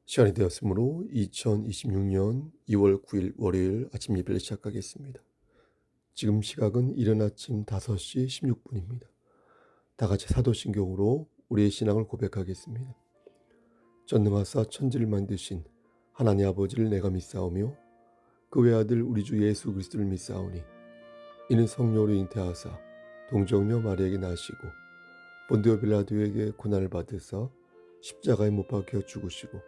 시간이 되었으므로 2026년 2월 9일 월요일 아침 예배를 시작하겠습니다. 지금 시각은 이른 아침 5시 16분입니다. 다 같이 사도신경으로 우리의 신앙을 고백하겠습니다. 전능하사 천지를 만드신 하나님 아버지를 내가 믿사오며 그 외아들 우리 주 예수 그리스도를 믿사오니 이는 성령으로 잉태하사 동정녀 마리아에게 나시고 본디오 빌라도에게 고난을 받으사 십자가에 못 박혀 죽으시고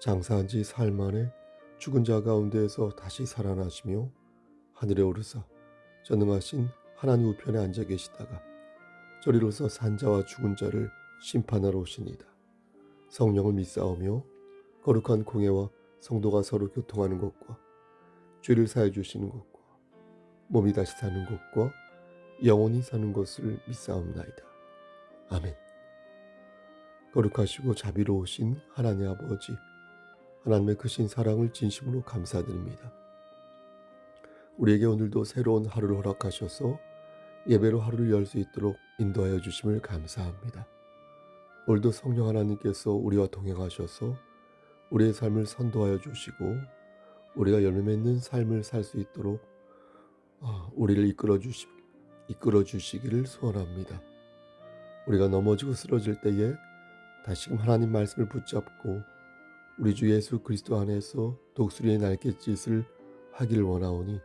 장사한 지 사흘 만에 죽은 자 가운데에서 다시 살아나시며 하늘에 오르사 전능하신 하나님 우편에 앉아 계시다가 저리로서 산자와 죽은 자를 심판하러 오시니이다. 성령을 믿사오며 거룩한 공예와 성도가 서로 교통하는 것과 죄를 사해 주시는 것과 몸이 다시 사는 것과 영원히 사는 것을 믿사옵나이다. 아멘. 거룩하시고 자비로우신 하나님 아버지, 하나님의 크신 사랑을 진심으로 감사드립니다. 우리에게 오늘도 새로운 하루를 허락하셔서 예배로 하루를 열 수 있도록 인도하여 주심을 감사합니다. 오늘도 성령 하나님께서 우리와 동행하셔서 우리의 삶을 선도하여 주시고 우리가 열매 맺는 삶을 살 수 있도록 우리를 이끌어 주시기를 소원합니다. 우리가 넘어지고 쓰러질 때에 다시금 하나님 말씀을 붙잡고 우리 주 예수 그리스도 안에서 독수리의 날갯짓을 하기를 원하오니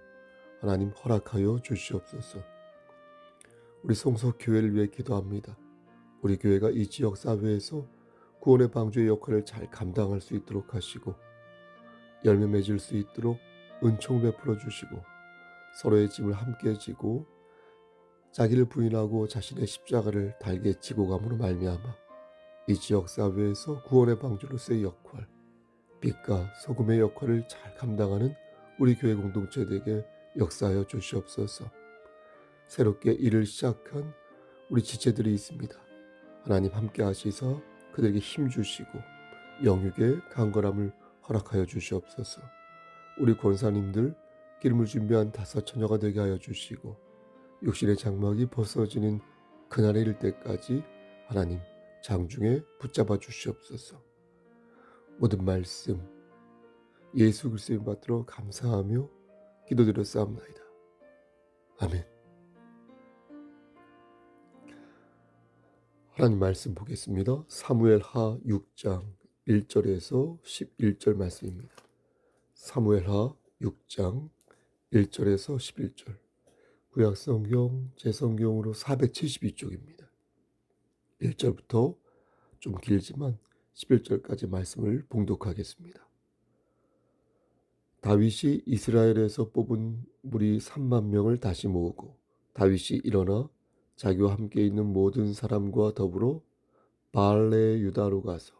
하나님 허락하여 주시옵소서. 우리 송석교회를 위해 기도합니다. 우리 교회가 이 지역사회에서 구원의 방주의 역할을 잘 감당할 수 있도록 하시고 열매 맺을 수 있도록 은총 베풀어 주시고 서로의 짐을 함께 지고 자기를 부인하고 자신의 십자가를 달게 지고 감으로 말미암아 이 지역사회에서 구원의 방주로서의 역할, 빛과 소금의 역할을 잘 감당하는 우리 교회 공동체들에게 역사하여 주시옵소서. 새롭게 일을 시작한 우리 지체들이 있습니다. 하나님 함께 하시사 그들에게 힘 주시고 영육의 강건함을 허락하여 주시옵소서. 우리 권사님들 기름을 준비한 5 처녀가 되게 하여 주시고 육신의 장막이 벗어지는 그날에 이를 때까지 하나님 장중에 붙잡아 주시옵소서. 모든 말씀 예수 그리스도의 받들어 감사하며 기도드렸사옵나이다. 아멘. 하나님 말씀 보겠습니다. 사무엘하 6장 1절에서 11절 말씀입니다. 사무엘하 6장 1절에서 11절 구약성경 제성경으로 472쪽입니다. 1절부터 좀 길지만 11절까지 말씀을 봉독하겠습니다. 다윗이 이스라엘에서 뽑은 무리 3만 명을 다시 모으고 다윗이 일어나 자기와 함께 있는 모든 사람과 더불어 바알레 유다로 가서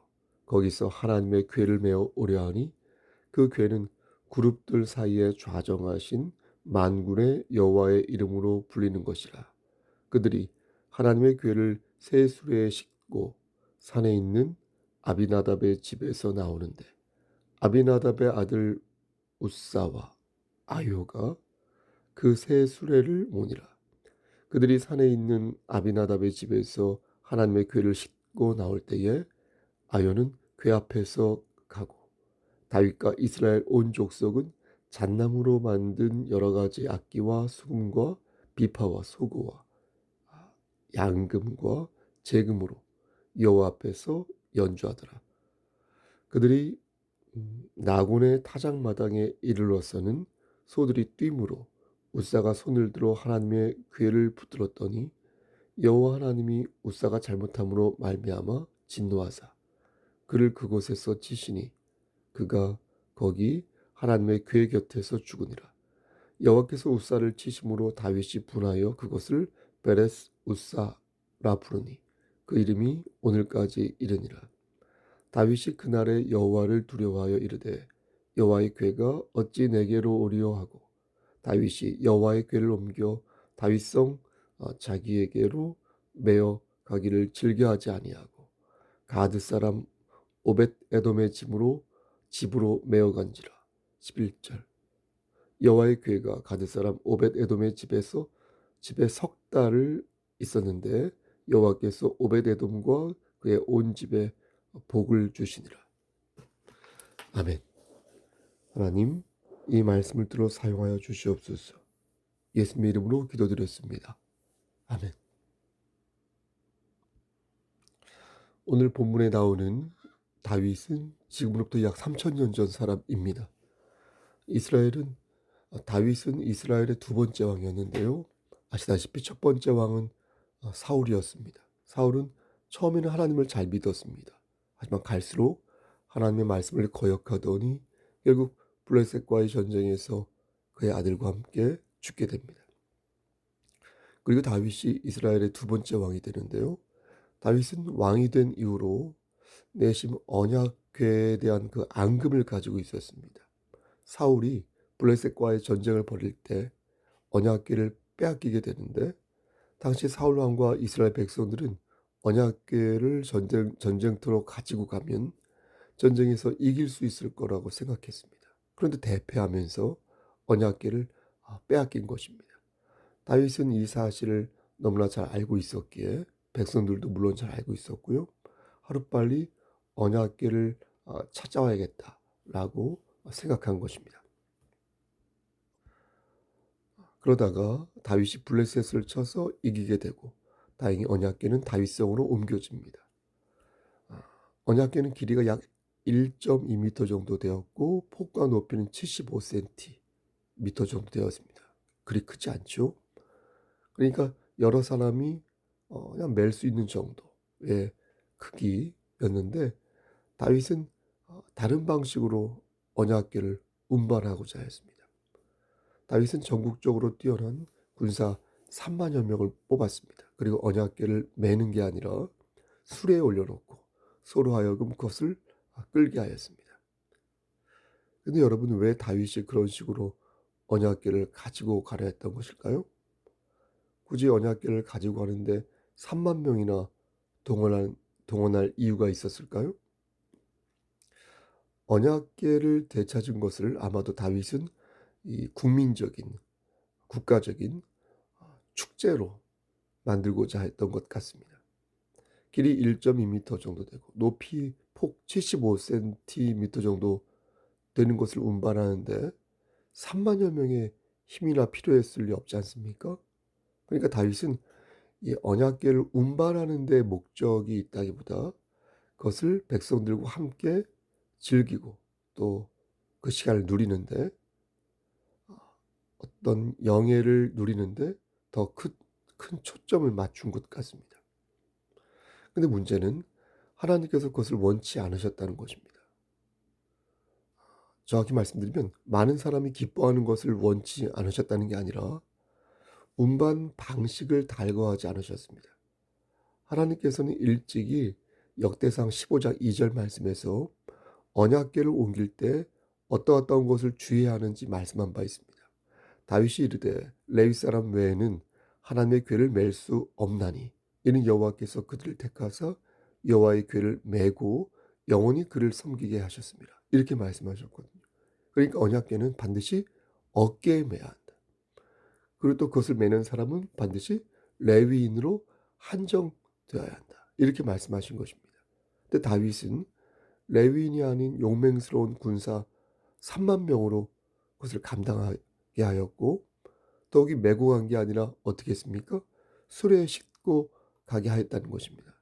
거기서 하나님의 궤를 메어 오려 하니 그 궤는 그룹들 사이에 좌정하신 만군의 여호와의 이름으로 불리는 것이라. 그들이 하나님의 궤를 새 수레에 싣고 산에 있는 아비나답의 집에서 나오는데 아비나답의 아들 우사와 아효가 그 새 수레를 모니라. 그들이 산에 있는 아비나답의 집에서 하나님의 궤를 싣고 나올 때에 아효는 궤 앞에서 가고 다윗과 이스라엘 온 족속은 잣나무로 만든 여러 가지 악기와 수금과 비파와 소고와 양금과 재금으로 여호와 앞에서 연주하더라. 그들이 나곤의 타작마당에 이르러서는 소들이 뛰므로 우사가 손을 들어 하나님의 궤를 붙들었더니 여호와 하나님이 우사가 잘못함으로 말미암아 진노하사 그를 그곳에서 치시니 그가 거기 하나님의 궤 곁에서 죽으니라. 여호와께서 우사를 치심으로 다윗이 분하여 그것을 베레스 우사라 부르니 그 이름이 오늘까지 이르니라. 다윗이 그날에 여호와를 두려워하여 이르되 여호와의 궤가 어찌 내게로 오리요 하고 다윗이 여호와의 궤를 옮겨 다윗성 자기에게로 메어 가기를 즐겨하지 아니하고 가드 사람 오벳 에돔의 집으로 메어 간지라. 11절 여호와의 궤가 가드 사람 오벳 에돔의 집에 석 달을 있었는데 여호와께서 오벳 에돔과 그의 온 집에 복을 주시니라. 아멘. 하나님, 이 말씀을 들어 사용하여 주시옵소서. 예수님의 이름으로 기도드렸습니다. 아멘. 오늘 본문에 나오는 다윗은 지금으로부터 약 3000년 전 사람입니다. 이스라엘은 다윗은 이스라엘의 두 번째 왕이었는데요. 아시다시피 첫 번째 왕은 사울이었습니다. 사울은 처음에는 하나님을 잘 믿었습니다. 하지만 갈수록 하나님의 말씀을 거역하더니 결국 블레셋과의 전쟁에서 그의 아들과 함께 죽게 됩니다. 그리고 다윗이 이스라엘의 두 번째 왕이 되는데요. 다윗은 왕이 된 이후로 내심 언약궤에 대한 그 앙금을 가지고 있었습니다. 사울이 블레셋과의 전쟁을 벌일 때 언약궤를 빼앗기게 되는데 당시 사울 왕과 이스라엘 백성들은 언약궤를 전쟁터로 가지고 가면 전쟁에서 이길 수 있을 거라고 생각했습니다. 그런데 대패하면서 언약궤를 빼앗긴 것입니다. 다윗은 이 사실을 너무나 잘 알고 있었기에 백성들도 물론 잘 알고 있었고요. 하루빨리 언약궤를 찾아와야겠다라고 생각한 것입니다. 그러다가 다윗이 블레셋을 쳐서 이기게 되고 다행히 언약궤는 다윗성으로 옮겨집니다. 언약궤는 길이가 약 1.2m 정도 되었고 폭과 높이는 75cm 정도 되었습니다. 그리 크지 않죠? 그러니까 여러 사람이 그냥 멜 수 있는 정도의 크기였는데 다윗은 다른 방식으로 언약궤를 운반하고자 했습니다. 다윗은 전국적으로 뛰어난 군사 3만여 명을 뽑았습니다. 그리고 언약궤를 매는 게 아니라 수레에 올려놓고 서로 하여금 그것을 끌게 하였습니다. 근데 여러분, 왜 다윗이 그런 식으로 언약궤를 가지고 가려 했던 것일까요? 굳이 언약궤를 가지고 가는데 3만 명이나 동원할 이유가 있었을까요? 언약궤를 되찾은 것을 아마도 다윗은 이 국민적인 국가적인 축제로 만들고자 했던 것 같습니다. 길이 1.2m 정도 되고 높이 폭 75cm 정도 되는 것을 운반하는데 3만여 명의 힘이나 필요했을 리 없지 않습니까? 그러니까 다윗은 이 언약궤를 운반하는 데 목적이 있다기보다 그것을 백성들과 함께 즐기고 또 그 시간을 누리는데 어떤 영예를 누리는데 더 큰 초점을 맞춘 것 같습니다. 근데 문제는 하나님께서 그것을 원치 않으셨다는 것입니다. 정확히 말씀드리면 많은 사람이 기뻐하는 것을 원치 않으셨다는 게 아니라 운반 방식을 달거하지 않으셨습니다. 하나님께서는 일찍이 역대상 15장 2절 말씀에서 언약궤를 옮길 때 어떠한 것을 주의해야 하는지 말씀한 바 있습니다. 다윗이 이르되 레위 사람 외에는 하나님의 궤를 맬 수 없나니 이는 여호와께서 그들을 택하사 여호와의 궤를 메고 영원히 그를 섬기게 하셨습니다. 이렇게 말씀하셨거든요. 그러니까 언약궤는 반드시 어깨에 매야 한다. 그리고 또 그것을 매는 사람은 반드시 레위인으로 한정되어야 한다. 이렇게 말씀하신 것입니다. 근데 다윗은 레위인이 아닌 용맹스러운 군사 3만 명으로 그것을 감당하게 하였고 더욱이 메고 간 게 아니라 어떻게 했습니까? 수레에 싣고 가게 하였다는 것입니다.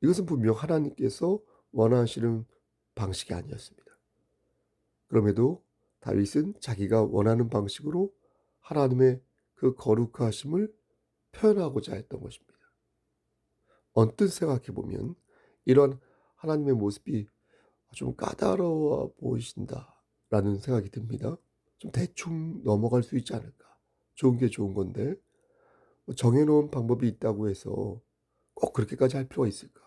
이것은 분명 하나님께서 원하시는 방식이 아니었습니다. 그럼에도 다윗은 자기가 원하는 방식으로 하나님의 그 거룩하심을 표현하고자 했던 것입니다. 언뜻 생각해 보면 이런 하나님의 모습이 좀 까다로워 보이신다라는 생각이 듭니다. 좀 대충 넘어갈 수 있지 않을까. 좋은 게 좋은 건데 정해놓은 방법이 있다고 해서 꼭 그렇게까지 할 필요가 있을까?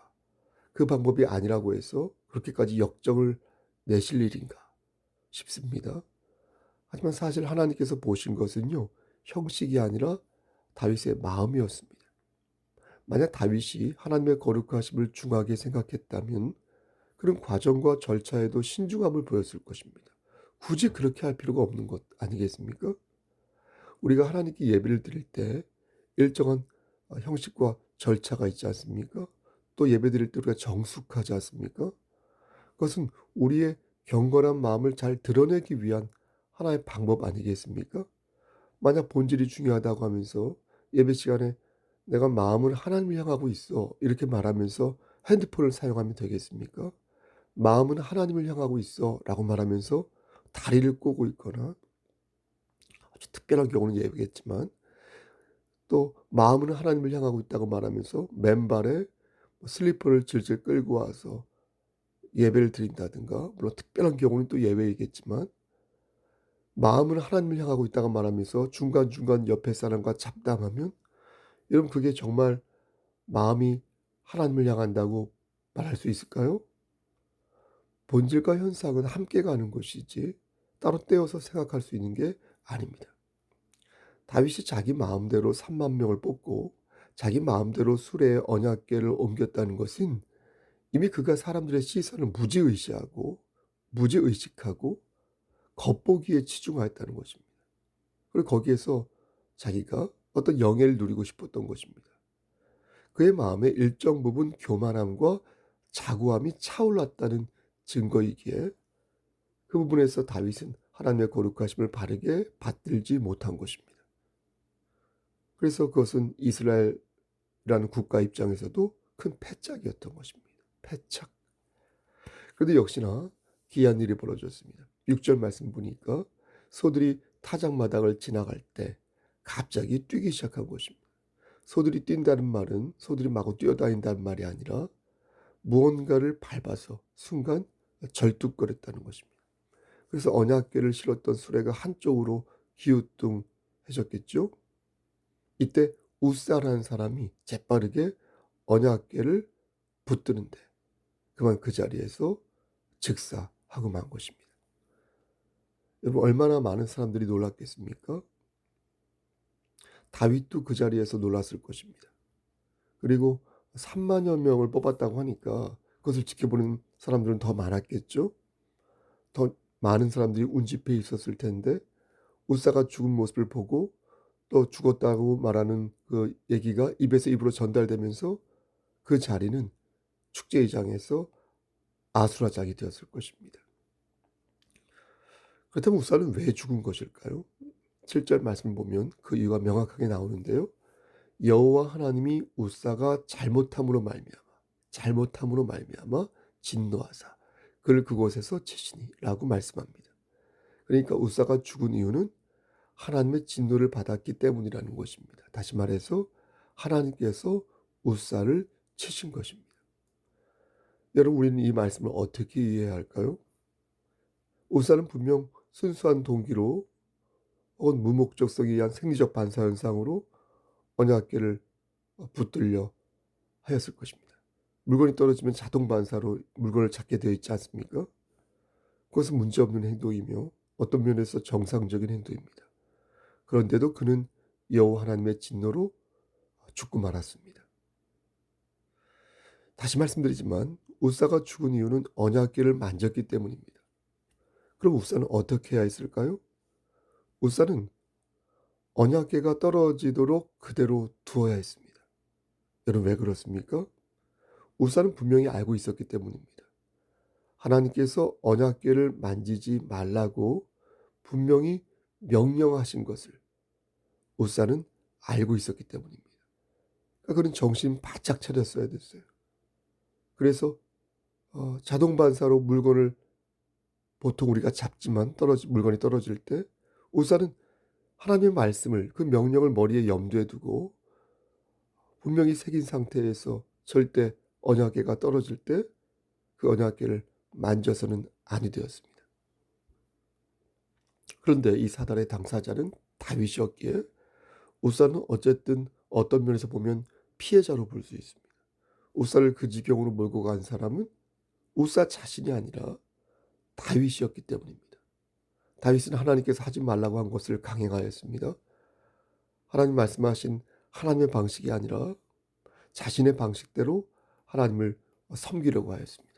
그 방법이 아니라고 해서 그렇게까지 역정을 내실 일인가 싶습니다. 하지만 사실 하나님께서 보신 것은요, 형식이 아니라 다윗의 마음이었습니다. 만약 다윗이 하나님의 거룩하심을 중하게 생각했다면 그런 과정과 절차에도 신중함을 보였을 것입니다. 굳이 그렇게 할 필요가 없는 것 아니겠습니까? 우리가 하나님께 예배를 드릴 때 일정한 형식과 절차가 있지 않습니까? 또 예배 드릴 때 우리가 정숙하지 않습니까? 그것은 우리의 경건한 마음을 잘 드러내기 위한 하나의 방법 아니겠습니까? 만약 본질이 중요하다고 하면서 예배 시간에 "내가 마음을 하나님을 향하고 있어." 이렇게 말하면서 핸드폰을 사용하면 되겠습니까? "마음은 하나님을 향하고 있어."라고 말하면서 다리를 꼬고 있거나, 아주 특별한 경우는 예외겠지만, 또 마음은 하나님을 향하고 있다고 말하면서 맨발에 슬리퍼를 질질 끌고 와서 예배를 드린다든가, 물론 특별한 경우는 또 예외이겠지만, 마음은 하나님을 향하고 있다고 말하면서 중간중간 옆에 사람과 잡담하면, 여러분 그게 정말 마음이 하나님을 향한다고 말할 수 있을까요? 본질과 현상은 함께 가는 것이지 따로 떼어서 생각할 수 있는 게 아닙니다. 다윗이 자기 마음대로 3만 명을 뽑고 자기 마음대로 수레에 언약궤를 옮겼다는 것은 이미 그가 사람들의 시선을 무지의시하고 무지의식하고 겉보기에 치중하였다는 것입니다. 그리고 거기에서 자기가 어떤 영예를 누리고 싶었던 것입니다. 그의 마음에 일정 부분 교만함과 자고함이 차올랐다는 증거이기에, 그 부분에서 다윗은 하나님의 거룩하심을 바르게 받들지 못한 것입니다. 그래서 그것은 이스라엘이라는 국가 입장에서도 큰 패착이었던 것입니다. 패착. 그런데 역시나 기이한 일이 벌어졌습니다. 6절 말씀 보니까 소들이 타작마당을 지나갈 때 갑자기 뛰기 시작한 것입니다. 소들이 뛴다는 말은 소들이 마구 뛰어다닌다는 말이 아니라 무언가를 밟아서 순간 절뚝거렸다는 것입니다. 그래서 언약궤를 실었던 수레가 한쪽으로 기우뚱해졌겠죠. 이때 우사라는 사람이 재빠르게 언약궤를 붙드는데 그만 그 자리에서 즉사하고 만 것입니다. 여러분 얼마나 많은 사람들이 놀랐겠습니까? 다윗도 그 자리에서 놀랐을 것입니다. 그리고 3만여 명을 뽑았다고 하니까 그것을 지켜보는 사람들은 더 많았겠죠. 더 많은 사람들이 운집해 있었을 텐데 우사가 죽은 모습을 보고 또 죽었다고 말하는 그 얘기가 입에서 입으로 전달되면서 그 자리는 축제의장에서 아수라장이 되었을 것입니다. 그렇다면 우사는 왜 죽은 것일까요? 7절 말씀을 보면 그 이유가 명확하게 나오는데요. 여호와 하나님이 우사가 잘못함으로 말미암아 진노하사 그를 그곳에서 치시니라고 말씀합니다. 그러니까 우사가 죽은 이유는 하나님의 진노를 받았기 때문이라는 것입니다. 다시 말해서 하나님께서 우사를 치신 것입니다. 여러분 우리는 이 말씀을 어떻게 이해해야 할까요? 우사는 분명 순수한 동기로 혹은 무목적성에 의한 생리적 반사 현상으로 언약궤를 붙들려 하였을 것입니다. 물건이 떨어지면 자동 반사로 물건을 찾게 되어 있지 않습니까? 그것은 문제없는 행동이며 어떤 면에서 정상적인 행동입니다. 그런데도 그는 여호와 하나님의 진노로 죽고 말았습니다. 다시 말씀드리지만 우사가 죽은 이유는 언약궤를 만졌기 때문입니다. 그럼 우사는 어떻게 해야 했을까요? 우사는 언약궤가 떨어지도록 그대로 두어야 했습니다. 여러분 왜 그렇습니까? 우사는 분명히 알고 있었기 때문입니다. 하나님께서 언약궤를 만지지 말라고 분명히 명령하신 것을 우사는 알고 있었기 때문입니다. 그러니까 그는 정신 바짝 차렸어야 됐어요. 그래서 자동 반사로 물건을 보통 우리가 잡지만 물건이 떨어질 때 우사는 하나님의 말씀을 그 명령을 머리에 염두에 두고 분명히 새긴 상태에서 절대 언약궤가 떨어질 때 그 언약궤를 만져서는 아니 되었습니다. 그런데 이 사단의 당사자는 다윗이었기에 우사는 어쨌든 어떤 면에서 보면 피해자로 볼 수 있습니다. 우사를 그 지경으로 몰고 간 사람은 우사 자신이 아니라 다윗이었기 때문입니다. 다윗은 하나님께서 하지 말라고 한 것을 강행하였습니다. 하나님 말씀하신 하나님의 방식이 아니라 자신의 방식대로 하나님을 섬기려고 하였습니다.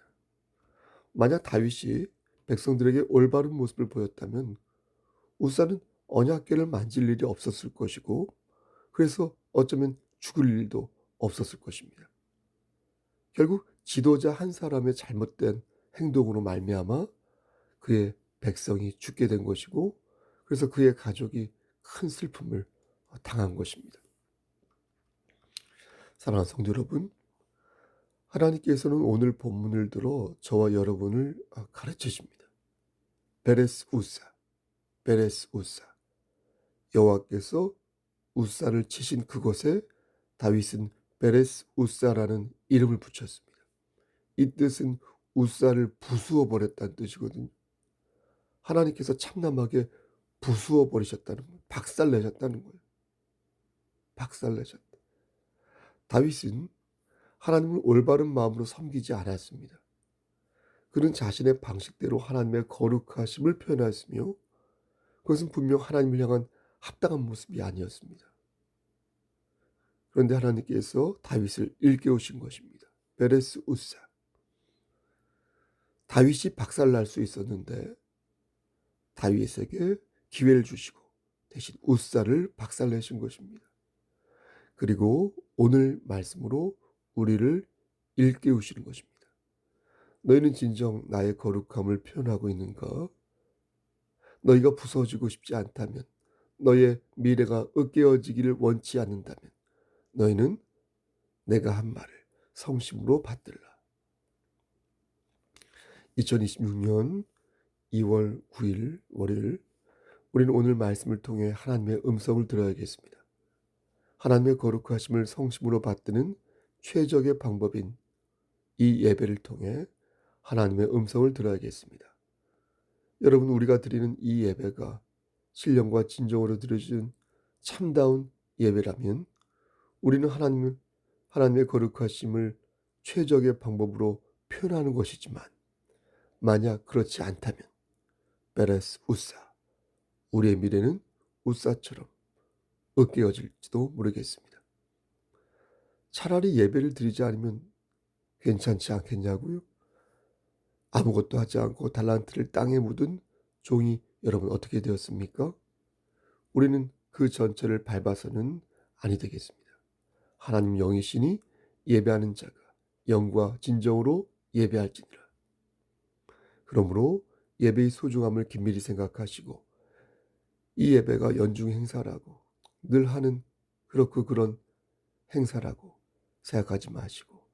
만약 다윗이 백성들에게 올바른 모습을 보였다면 우사는 언약궤를 만질 일이 없었을 것이고, 그래서 어쩌면 죽을 일도 없었을 것입니다. 결국 지도자 한 사람의 잘못된 행동으로 말미암아 그의 백성이 죽게 된 것이고, 그래서 그의 가족이 큰 슬픔을 당한 것입니다. 사랑하는 성도 여러분, 하나님께서는 오늘 본문을 들어 저와 여러분을 가르치십니다. 베레스 우사, 베레스 우사. 여호와께서 우사를 치신 그곳에 다윗은 베레스 우사라는 이름을 붙였습니다. 이 뜻은 우사를 부수어 버렸다는 뜻이거든요. 하나님께서 참남하게 부수어 버리셨다는 거예요. 박살내셨다는 거예요. 박살내셨다. 다윗은 하나님을 올바른 마음으로 섬기지 않았습니다. 그는 자신의 방식대로 하나님의 거룩하심을 표현하였으며, 그것은 분명 하나님을 향한 합당한 모습이 아니었습니다. 그런데 하나님께서 다윗을 일깨우신 것입니다. 베레스 우사. 다윗이 박살날 수 있었는데 다윗에게 기회를 주시고 대신 우사를 박살내신 것입니다. 그리고 오늘 말씀으로 우리를 일깨우시는 것입니다. 너희는 진정 나의 거룩함을 표현하고 있는가? 너희가 부서지고 싶지 않다면, 너의 미래가 으깨어지기를 원치 않는다면 너희는 내가 한 말을 성심으로 받들라. 2026년 2월 9일 월요일, 우리는 오늘 말씀을 통해 하나님의 음성을 들어야겠습니다. 하나님의 거룩하심을 성심으로 받드는 최적의 방법인 이 예배를 통해 하나님의 음성을 들어야겠습니다. 여러분, 우리가 드리는 이 예배가 신령과 진정으로 드려진 참다운 예배라면 우리는 하나님의 거룩하심을 최적의 방법으로 표현하는 것이지만, 만약 그렇지 않다면 베레스 우사, 우리의 미래는 우사처럼 으깨어질지도 모르겠습니다. 차라리 예배를 드리지 않으면 괜찮지 않겠냐고요? 아무것도 하지 않고 달란트를 땅에 묻은 종이 여러분 어떻게 되었습니까? 우리는 그 전체를 밟아서는 아니 되겠습니다. 하나님 영이시니 예배하는 자가 영과 진정으로 예배할지니라. 그러므로 예배의 소중함을 긴밀히 생각하시고, 이 예배가 연중 행사라고, 늘 하는 그런 행사라고 생각하지 마시고,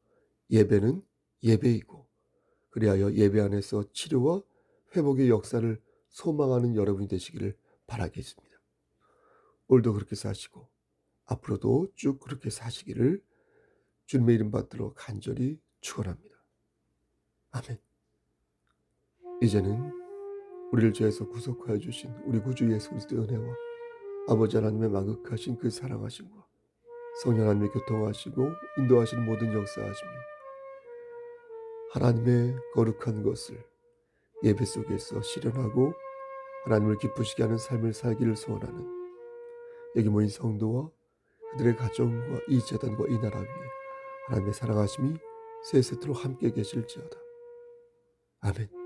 예배는 예배이고, 그리하여 예배 안에서 치료와 회복의 역사를 소망하는 여러분이 되시기를 바라겠습니다. 오늘도 그렇게 사시고 앞으로도 쭉 그렇게 사시기를 주님의 이름 받들어 간절히 축원합니다. 아멘. 이제는 우리를 죄에서 구속하여 주신 우리 구주 예수 그리스도의 은혜와 아버지 하나님의 만극하신 그 사랑하심과 성령 하나님의 교통하시고 인도하시는 모든 역사하심이 하나님의 거룩한 것을 예배 속에서 실현하고 하나님을 기쁘시게 하는 삶을 살기를 소원하는 여기 모인 성도와 그들의 가정과 이 재단과 이 나라 위에 하나님의 사랑하심이 세세토록 함께 계실지어다. 아멘.